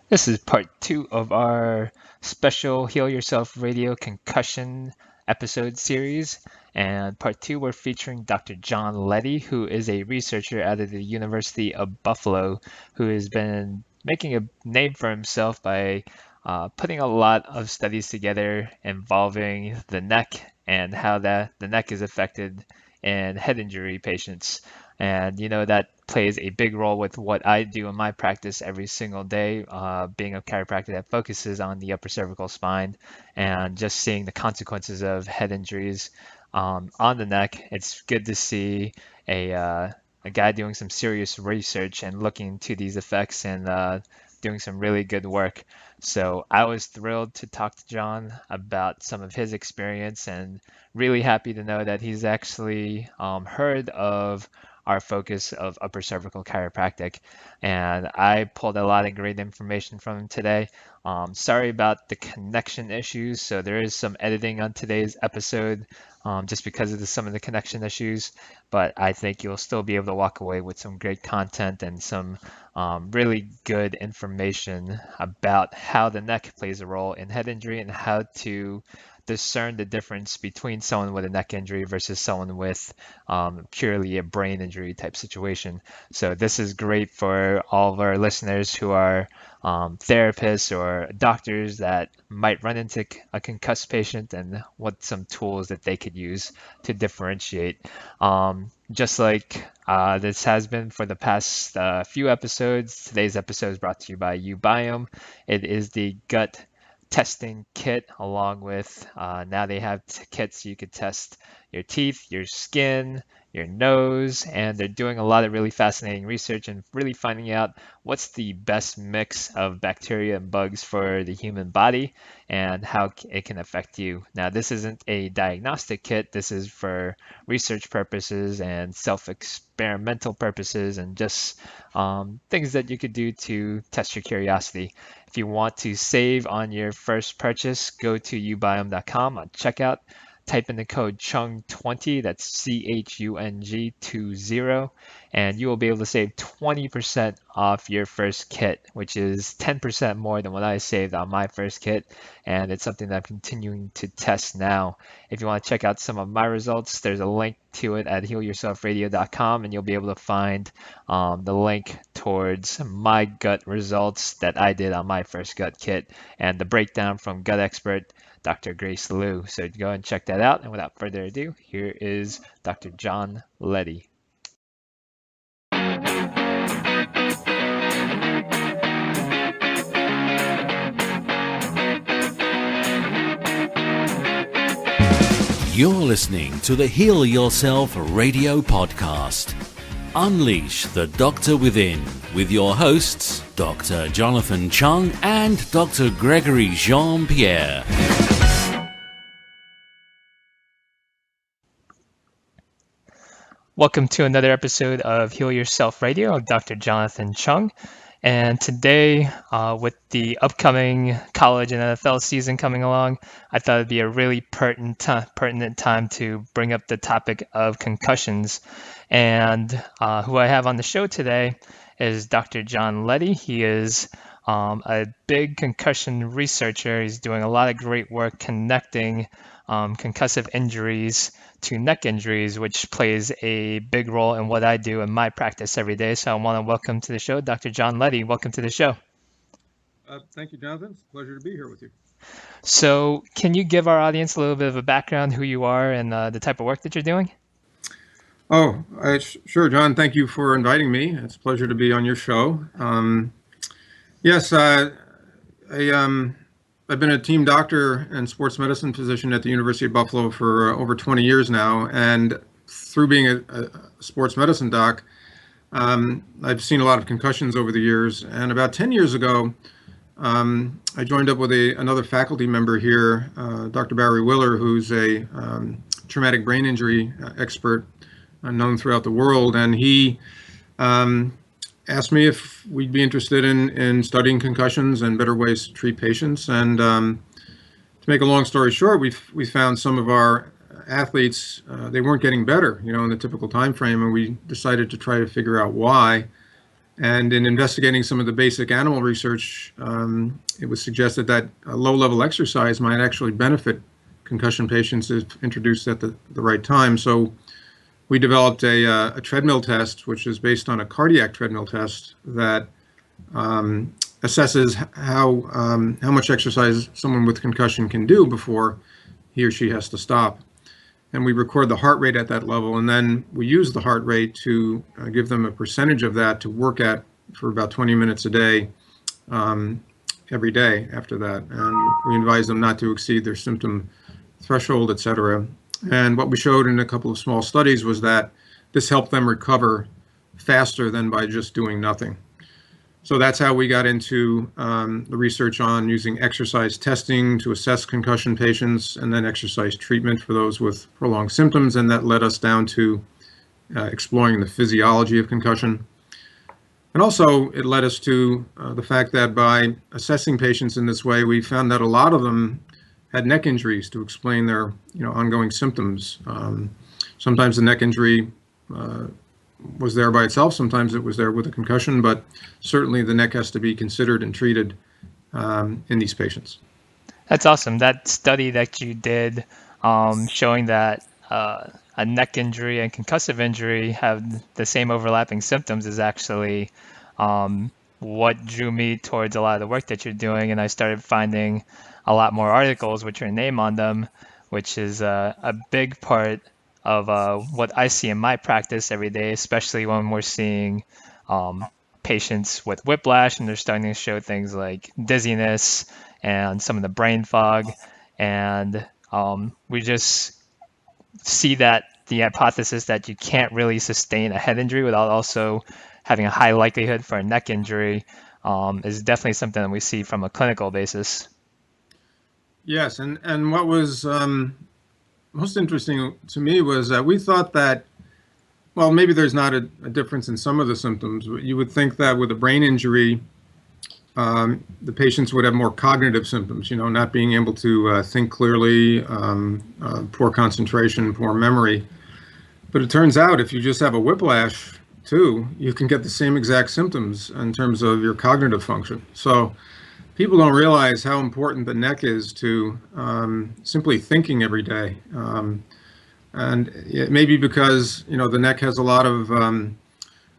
This is part two of our special Heal Yourself Radio concussion episode series. And part two, we're featuring Dr. John Leddy, who is a researcher out of the University of Buffalo, who has been making a name for himself by putting a lot of studies together involving the neck and how the neck is affected in head injury patients. And that plays a big role with what I do in my practice every single day, being a chiropractor that focuses on the upper cervical spine and just seeing the consequences of head injuries on the neck. It's good to see a guy doing some serious research and looking into these effects and doing some really good work. So I was thrilled to talk to John about some of his experience and really happy to know that he's actually heard of our focus of upper cervical chiropractic. And I pulled a lot of great information from him today. Sorry about the connection issues. So there is some editing on today's episode just because of some of the connection issues. But I think you'll still be able to walk away with some great content and some really good information about how the neck plays a role in head injury and how to discern the difference between someone with a neck injury versus someone with purely a brain injury type situation. So this is great for all of our listeners who are therapists or doctors that might run into a concussed patient and what some tools that they could use to differentiate. Just like this has been for the past few episodes, today's episode is brought to you by uBiome. It is the gut testing kit along with now they have kits you could test your teeth, your skin, your nose, and they're doing a lot of really fascinating research and really finding out what's the best mix of bacteria and bugs for the human body and how it can affect you. Now, this isn't a diagnostic kit. This is for research purposes and self-experimental purposes and just things that you could do to test your curiosity. If you want to save on your first purchase, go to ubiome.com on checkout. Type in the code Chung20, that's CHUNG20, and you will be able to save 20% off your first kit, which is 10% more than what I saved on my first kit. And it's something that I'm continuing to test now. If you want to check out some of my results, there's a link to it at healyourselfradio.com, and you'll be able to find the link towards my gut results that I did on my first gut kit and the breakdown from gut expert Dr. Grace Liu. So go and check that out. And without further ado, here is Dr. John Leddy. You're listening to the Heal Yourself Radio Podcast. Unleash the Doctor Within with your hosts, Dr. Jonathan Chung and Dr. Gregory Jean-Pierre. Welcome to another episode of Heal Yourself Radio. I'm Dr. Jonathan Chung. And today, with the upcoming college and NFL season coming along, I thought it'd be a really pertinent time to bring up the topic of concussions. And who I have on the show today is Dr. John Leddy. He is a big concussion researcher. He's doing a lot of great work connecting concussive injuries to neck injuries, which plays a big role in what I do in my practice every day. So I want to welcome to the show Dr. John Leddy. Welcome to the show. Thank you, Jonathan. It's a pleasure to be here with you. So can you give our audience a little bit of a background, who you are, and the type of work that you're doing? Oh, sure, John. Thank you for inviting me. It's a pleasure to be on your show. Yes, I've been a team doctor and sports medicine physician at the University of Buffalo for over 20 years now. And through being a sports medicine doc, I've seen a lot of concussions over the years. And about 10 years ago, I joined up with another faculty member here, Dr. Barry Willer, who's a traumatic brain injury expert known throughout the world. And he asked me if we'd be interested in studying concussions and better ways to treat patients. And to make a long story short, we found some of our athletes, they weren't getting better, in the typical time frame, and we decided to try to figure out why. And in investigating some of the basic animal research, it was suggested that a low-level exercise might actually benefit concussion patients if introduced at the right time. So we developed a treadmill test, which is based on a cardiac treadmill test that assesses how much exercise someone with concussion can do before he or she has to stop. And we record the heart rate at that level, and then we use the heart rate to give them a percentage of that to work at for about 20 minutes a day, every day after that. And we advise them not to exceed their symptom threshold, etc. And what we showed in a couple of small studies was that this helped them recover faster than by just doing nothing. So that's how we got into the research on using exercise testing to assess concussion patients, and then exercise treatment for those with prolonged symptoms. And that led us down to exploring the physiology of concussion. And also it led us to the fact that by assessing patients in this way, we found that a lot of them had neck injuries to explain their ongoing symptoms. Sometimes the neck injury was there by itself. Sometimes it was there with a concussion, but certainly the neck has to be considered and treated in these patients. That's awesome. That study that you did showing that a neck injury and concussive injury have the same overlapping symptoms is actually what drew me towards a lot of the work that you're doing. And I started finding a lot more articles with your name on them, which is a big part of what I see in my practice every day, especially when we're seeing patients with whiplash and they're starting to show things like dizziness and some of the brain fog. And we just see that the hypothesis that you can't really sustain a head injury without also having a high likelihood for a neck injury is definitely something that we see from a clinical basis. Yes, and what was most interesting to me was that we thought that, well, maybe there's not a difference in some of the symptoms, but you would think that with a brain injury, the patients would have more cognitive symptoms, not being able to think clearly, poor concentration, poor memory. But it turns out if you just have a whiplash too, you can get the same exact symptoms in terms of your cognitive function. So people don't realize how important the neck is to simply thinking every day. And it may be because, the neck has a lot of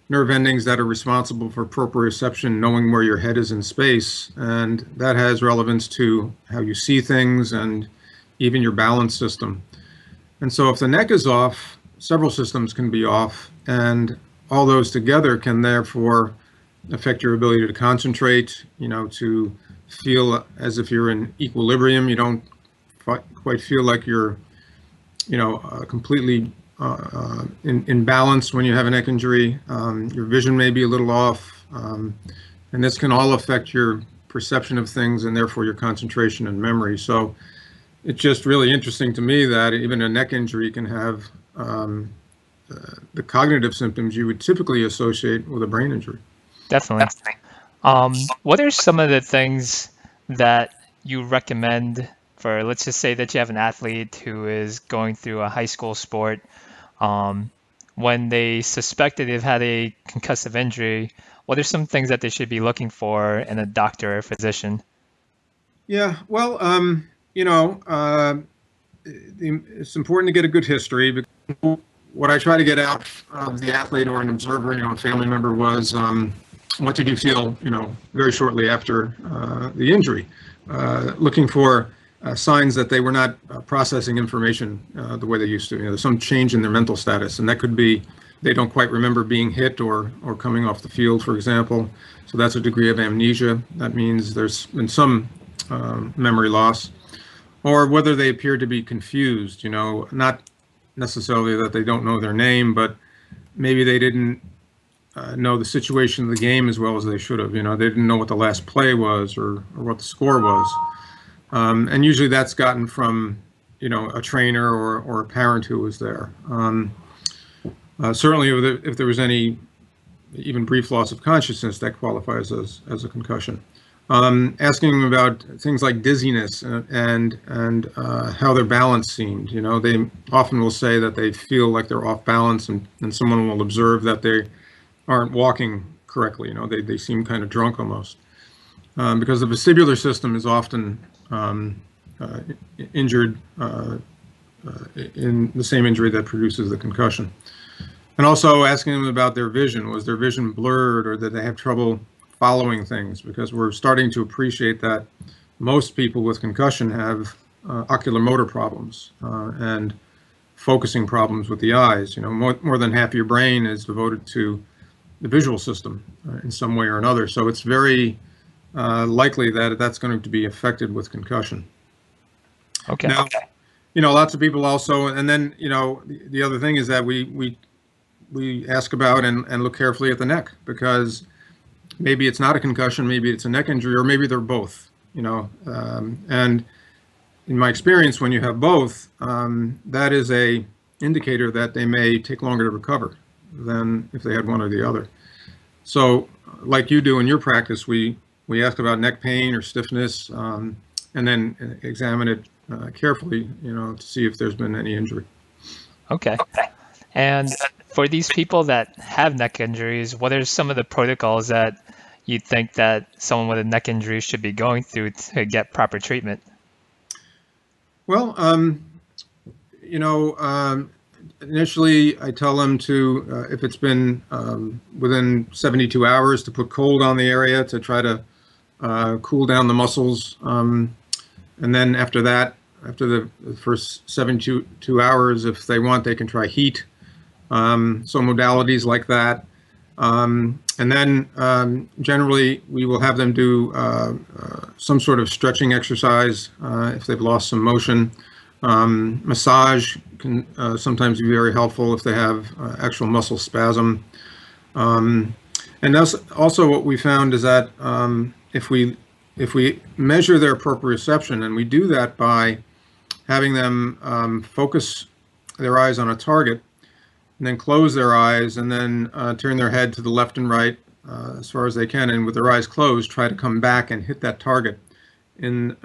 nerve endings that are responsible for proprioception, knowing where your head is in space. And that has relevance to how you see things and even your balance system. And so if the neck is off, several systems can be off, and all those together can therefore affect your ability to concentrate, to feel as if you're in equilibrium. You don't quite feel like you're, completely in balance when you have a neck injury. Your vision may be a little off, and this can all affect your perception of things and therefore your concentration and memory. So it's just really interesting to me that even a neck injury can have the cognitive symptoms you would typically associate with a brain injury. Definitely. What are some of the things that you recommend for, let's just say that you have an athlete who is going through a high school sport, when they suspect that they've had a concussive injury, what are some things that they should be looking for in a doctor or physician? Yeah, well, it's important to get a good history. What I try to get out of the athlete or an observer, a family member, was what did you feel, very shortly after the injury, looking for signs that they were not processing information the way they used to. There's some change in their mental status, and that could be they don't quite remember being hit or coming off the field, for example. So that's a degree of amnesia. That means there's been some memory loss, or whether they appear to be confused. Not necessarily that they don't know their name, but maybe they didn't know the situation of the game as well as they should have. They didn't know what the last play was or what the score was. And usually that's gotten from, a trainer or a parent who was there. Certainly if there was any even brief loss of consciousness, that qualifies as a concussion. Asking them about things like dizziness and how their balance seemed. They often will say that they feel like they're off balance, and someone will observe that they aren't walking correctly. They seem kind of drunk almost, because the vestibular system is often injured in the same injury that produces the concussion. And also asking them about their vision. Was their vision blurred, or did they have trouble following things? Because we're starting to appreciate that most people with concussion have ocular motor problems and focusing problems with the eyes. More than half your brain is devoted to the visual system in some way or another. So it's very likely that that's going to be affected with concussion. Okay. Now, lots of people also, and then, the other thing is that we ask about and look carefully at the neck, because maybe it's not a concussion, maybe it's a neck injury, or maybe they're both, and in my experience, when you have both, that is a indicator that they may take longer to recover than if they had one or the other. So like you do in your practice, we ask about neck pain or stiffness, and then examine it carefully, to see if there's been any injury. Okay. And for these people that have neck injuries, what are some of the protocols that you think that someone with a neck injury should be going through to get proper treatment? Well, initially I tell them to, if it's been within 72 hours, to put cold on the area to try to cool down the muscles. And then after that, after the first 72 hours, if they want, they can try heat. So modalities like that. And then generally we will have them do some sort of stretching exercise if they've lost some motion. Massage can sometimes be very helpful if they have actual muscle spasm. And that's also what we found is that if we measure their proprioception, and we do that by having them focus their eyes on a target, and then close their eyes, and then turn their head to the left and right as far as they can, and with their eyes closed, try to come back and hit that target. In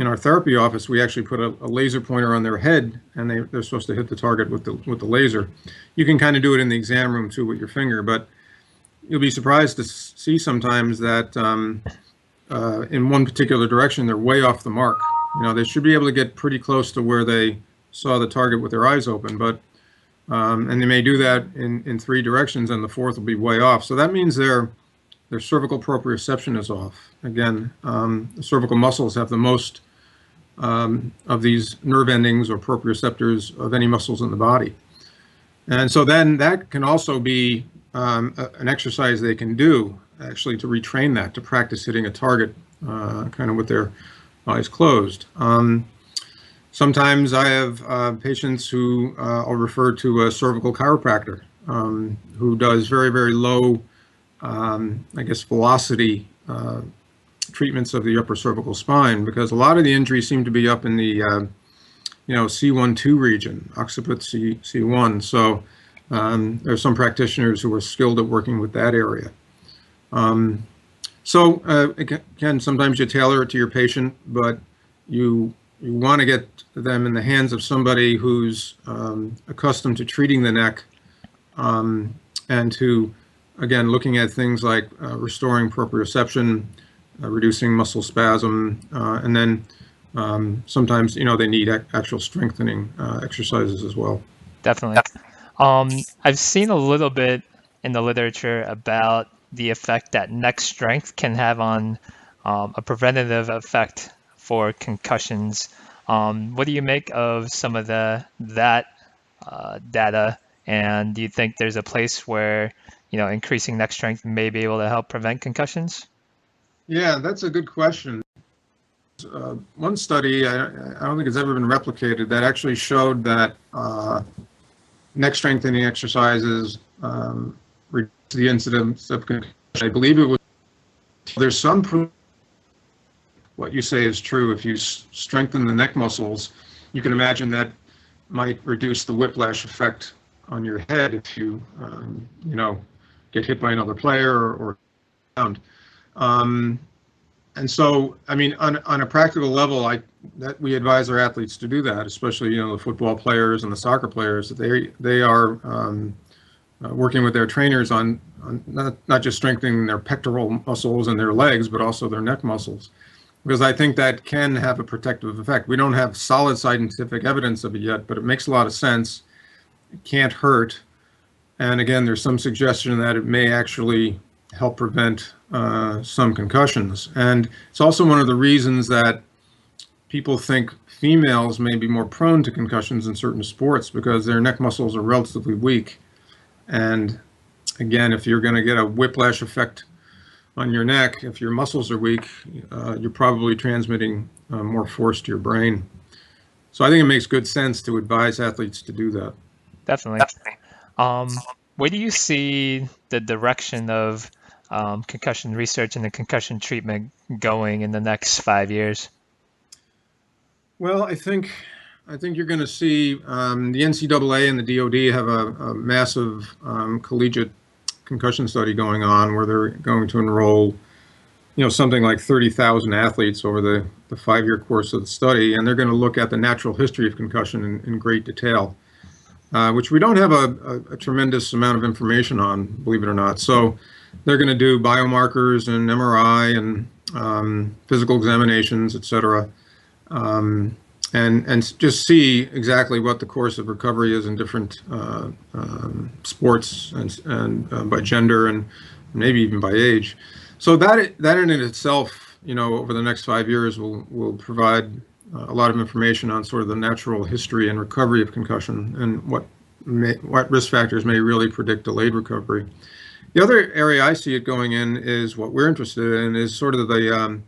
our therapy office, we actually put a laser pointer on their head, and they're supposed to hit the target with the laser. You can kind of do it in the exam room too with your finger, but you'll be surprised to see sometimes that in one particular direction, they're way off the mark. They should be able to get pretty close to where they saw the target with their eyes open, but and they may do that in three directions, and the fourth will be way off. So that means their cervical proprioception is off. Again, the cervical muscles have the most of these nerve endings or proprioceptors of any muscles in the body. And so then that can also be an exercise they can do, actually, to retrain that, to practice hitting a target kind of with their eyes closed. Sometimes I have patients who I'll refer to a cervical chiropractor who does very, very low, velocity treatments of the upper cervical spine, because a lot of the injuries seem to be up in the, C1-2 region, occiput C1. So there's some practitioners who are skilled at working with that area. Again, sometimes you tailor it to your patient, but you want to get them in the hands of somebody who's accustomed to treating the neck, and to, again, looking at things like restoring proprioception, reducing muscle spasm, and then sometimes, they need actual strengthening exercises as well. Definitely. I've seen a little bit in the literature about the effect that neck strength can have on a preventative effect for concussions. What do you make of some of that data? And do you think there's a place where, increasing neck strength may be able to help prevent concussions? Yeah, that's a good question. One study, I don't think it's ever been replicated, that actually showed that neck strengthening exercises reduce the incidence of concussion. I believe it was, there's some proof what you say is true. If you strengthen the neck muscles, you can imagine that might reduce the whiplash effect on your head if you, get hit by another player or around. And so, I mean, on a practical level, that we advise our athletes to do that, especially, the football players and the soccer players, that they are working with their trainers on not just strengthening their pectoral muscles and their legs, but also their neck muscles, because I think that can have a protective effect. We don't have solid scientific evidence of it yet, but it makes a lot of sense. It can't hurt. And again, there's some suggestion that it may actually help prevent some concussions. And it's also one of the reasons that people think females may be more prone to concussions in certain sports, because their neck muscles are relatively weak. And again, if you're going to get a whiplash effect on your neck, if your muscles are weak, you're probably transmitting more force to your brain. So I think it makes good sense to advise athletes to do that. Definitely. Where do you see the direction of concussion research and the concussion treatment going in the next 5 years? Well, I think you're going to see the NCAA and the DoD have a massive collegiate concussion study going on, where they're going to enroll, something like 30,000 athletes over the 5-year course of the study, and they're going to look at the natural history of concussion in great detail, which we don't have a tremendous amount of information on, believe it or not. So they're going to do biomarkers and MRI and physical examinations, et cetera. And just see exactly what the course of recovery is in different sports and by gender and maybe even by age. So that in itself, over the next 5 years will provide a lot of information on sort of the natural history and recovery of concussion, and what risk factors may really predict delayed recovery. The other area I see it going in is what we're interested in, is sort of the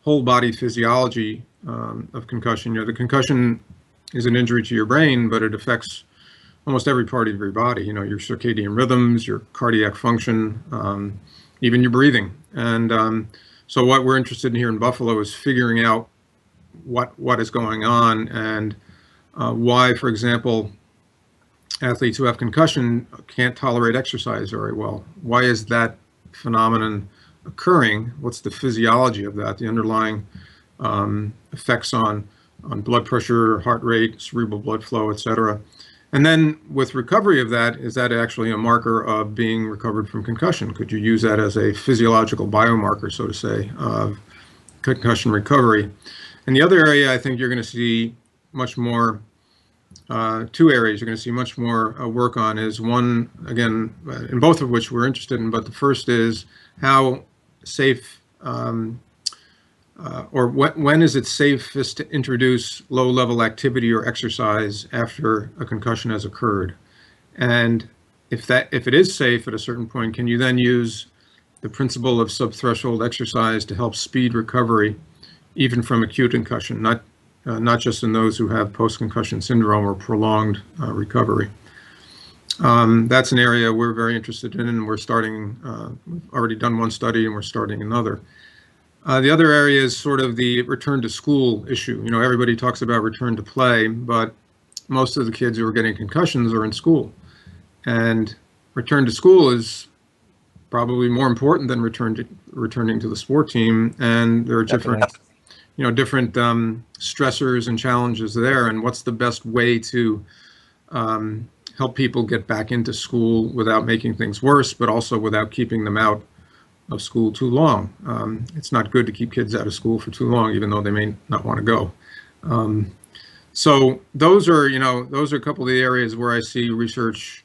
whole body physiology of concussion. The concussion is an injury to your brain, but it affects almost every part of your body. Your circadian rhythms, your cardiac function, even your breathing. And so what we're interested in here in Buffalo is figuring out what is going on, and why, for example, athletes who have concussion can't tolerate exercise very well. Why is that phenomenon occurring? What's the physiology of that, the underlying effects on blood pressure, heart rate, cerebral blood flow, et cetera. And then with recovery of that, is that actually a marker of being recovered from concussion? Could you use that as a physiological biomarker, so to say, of concussion recovery? And the other area I think you're going to see much more, 2 areas you're going to see much more work on is, one, again, in both of which we're interested in, but the first is how safe, when is it safest to introduce low-level activity or exercise after a concussion has occurred? And if it is safe at a certain point, can you then use the principle of subthreshold exercise to help speed recovery, even from acute concussion, not just in those who have post-concussion syndrome or prolonged recovery? That's an area we're very interested in, and we're starting. We've already done one study, and we're starting another. The other area is sort of the return to school issue. Everybody talks about return to play, but most of the kids who are getting concussions are in school. And return to school is probably more important than returning to the sport team. And there are different stressors and challenges there. And what's the best way to help people get back into school without making things worse, but also without keeping them out of school too long? It's not good to keep kids out of school for too long, even though they may not want to go. So those are a couple of the areas where I see research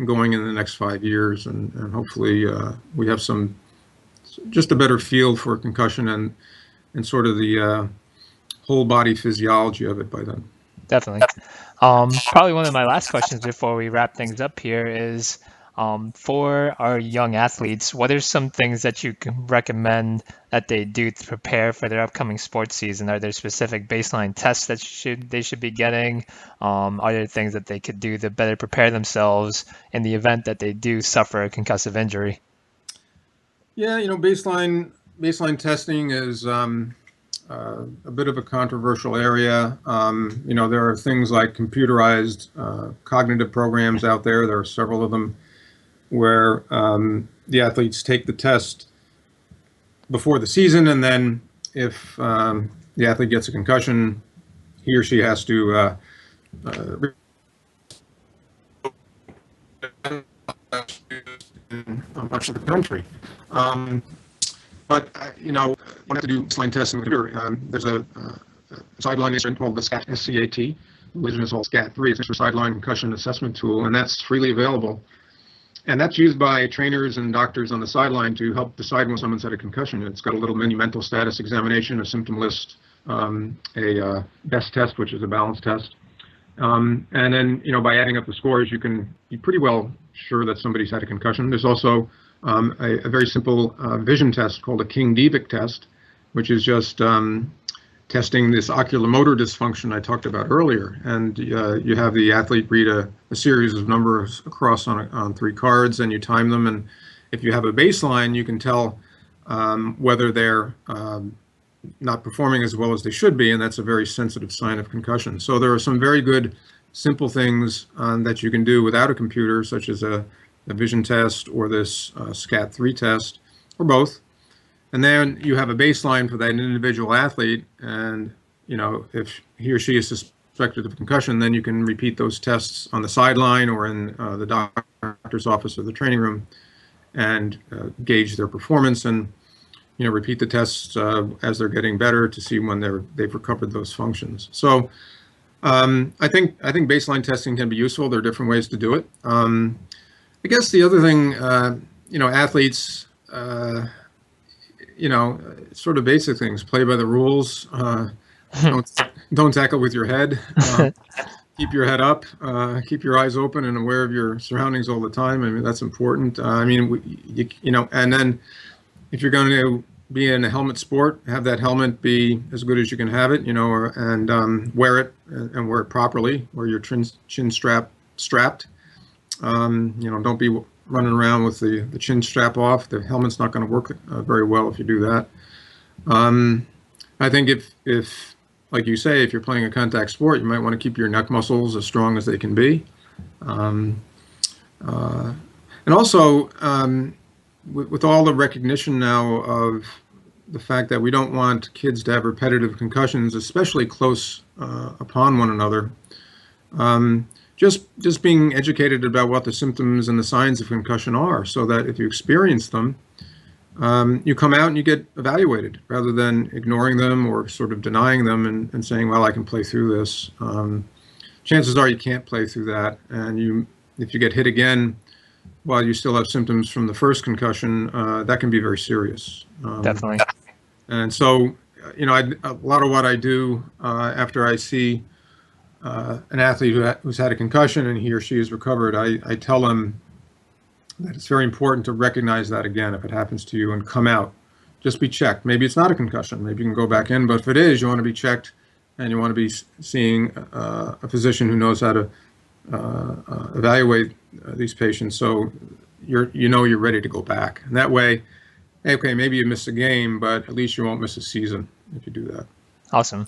going in the next 5 years, and hopefully we have just a better feel for concussion and sort of the whole body physiology of it by then. Definitely. Probably one of my last questions before we wrap things up here is, for our young athletes, what are some things that you can recommend that they do to prepare for their upcoming sports season? Are there specific baseline tests that they should be getting? Are there things that they could do to better prepare themselves in the event that they do suffer a concussive injury? Yeah, baseline testing is a bit of a controversial area. There are things like computerized cognitive programs out there. There are several of them where the athletes take the test before the season, and then if the athlete gets a concussion, he or she has to much of the country. But you have to do baseline tests in the computer. There's a sideline instrument called the SCAT, SCAT, which is called SCAT-3. It's a sideline concussion assessment tool, and that's freely available. And that's used by trainers and doctors on the sideline to help decide when someone's had a concussion. It's got a little mini mental status examination, a symptom list, a BEST test, which is a balance test. And then, by adding up the scores, you can be pretty well sure that somebody's had a concussion. There's also a very simple vision test called a King-Devic test, which is just testing this oculomotor dysfunction I talked about earlier. And you have the athlete read a series of numbers across on 3 cards, and you time them. And if you have a baseline, you can tell whether they're not performing as well as they should be, and that's a very sensitive sign of concussion. So there are some very good, simple things that you can do without a computer, such as a vision test or this SCAT-3 test, or both. And then you have a baseline for that individual athlete, and if he or she is suspected of concussion, then you can repeat those tests on the sideline or in the doctor's office or the training room, and gauge their performance, and repeat the tests as they're getting better to see when they've recovered those functions. So I think baseline testing can be useful. There are different ways to do it. I guess the other thing, athletes, sort of basic things: play by the rules. Don't tackle with your head. Keep your head up. Keep your eyes open and aware of your surroundings all the time. I mean, that's important. And then if you're going to be in a helmet sport, have that helmet be as good as you can have it, and wear it and wear it properly, wear your chin strapped. Don't be running around with the chin strap off. The helmet's not going to work very well if you do that. I think if, like you say, if you're playing a contact sport, you might want to keep your neck muscles as strong as they can be. And also, with all the recognition now of the fact that we don't want kids to have repetitive concussions, especially close upon one another, just being educated about what the symptoms and the signs of concussion are, so that if you experience them, you come out and you get evaluated, rather than ignoring them or sort of denying them and saying, well, I can play through this. Chances are you can't play through that, and if you get hit again while you still have symptoms from the first concussion, that can be very serious. Definitely. And so, a lot of what I do after I see an athlete who's had a concussion and he or she is recovered, I tell them that it's very important to recognize that again if it happens to you, and come out. Just be checked. Maybe it's not a concussion. Maybe you can go back in, but if it is, you want to be checked, and you want to be seeing a physician who knows how to evaluate these patients, so you're ready to go back. And that way, okay, maybe you miss a game, but at least you won't miss a season if you do that. Awesome.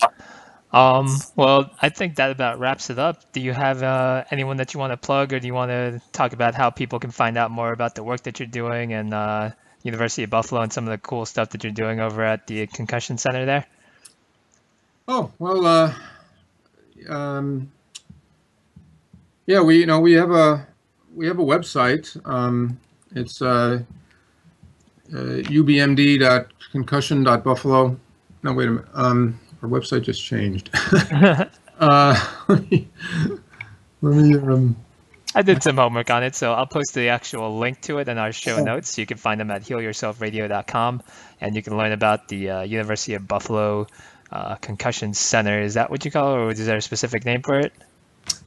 Well, I think that about wraps it up. Do you have anyone that you want to plug, or do you want to talk about how people can find out more about the work that you're doing and University of Buffalo and some of the cool stuff that you're doing over at the Concussion Center there? Oh, well, yeah, we have a website. It's ubmd.concussion.buffalo. No, wait a minute. Our website just changed. Let me. I did some homework on it, so I'll post the actual link to it in our show notes. You can find them at healyourselfradio.com, and you can learn about the University of Buffalo Concussion Center. Is that what you call it, or is there a specific name for it?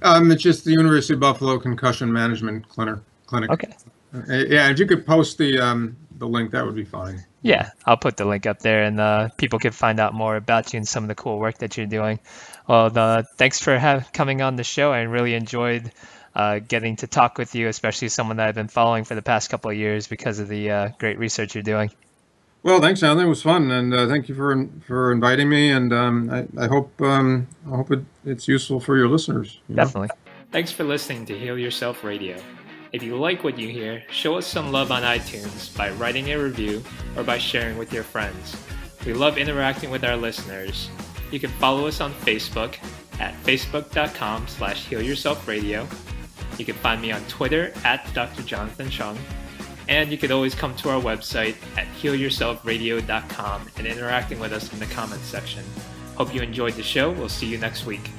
It's just the University of Buffalo Concussion Management Clinic. Okay. Yeah, if you could post the link, that would be fine. Yeah, I'll put the link up there, and people can find out more about you and some of the cool work that you're doing. Well, thanks for coming on the show. I really enjoyed getting to talk with you, especially someone that I've been following for the past couple of years because of the great research you're doing. Well, thanks, Jonathan. It was fun, and thank you for inviting me. And I hope it's useful for your listeners. Definitely. Thanks for listening to Heal Yourself Radio. If you like what you hear, show us some love on iTunes by writing a review or by sharing with your friends. We love interacting with our listeners. You can follow us on Facebook at facebook.com/healyourselfradio. You can find me on Twitter at Dr. Jonathan Chung. And you could always come to our website at healyourselfradio.com and interacting with us in the comments section. Hope you enjoyed the show. We'll see you next week.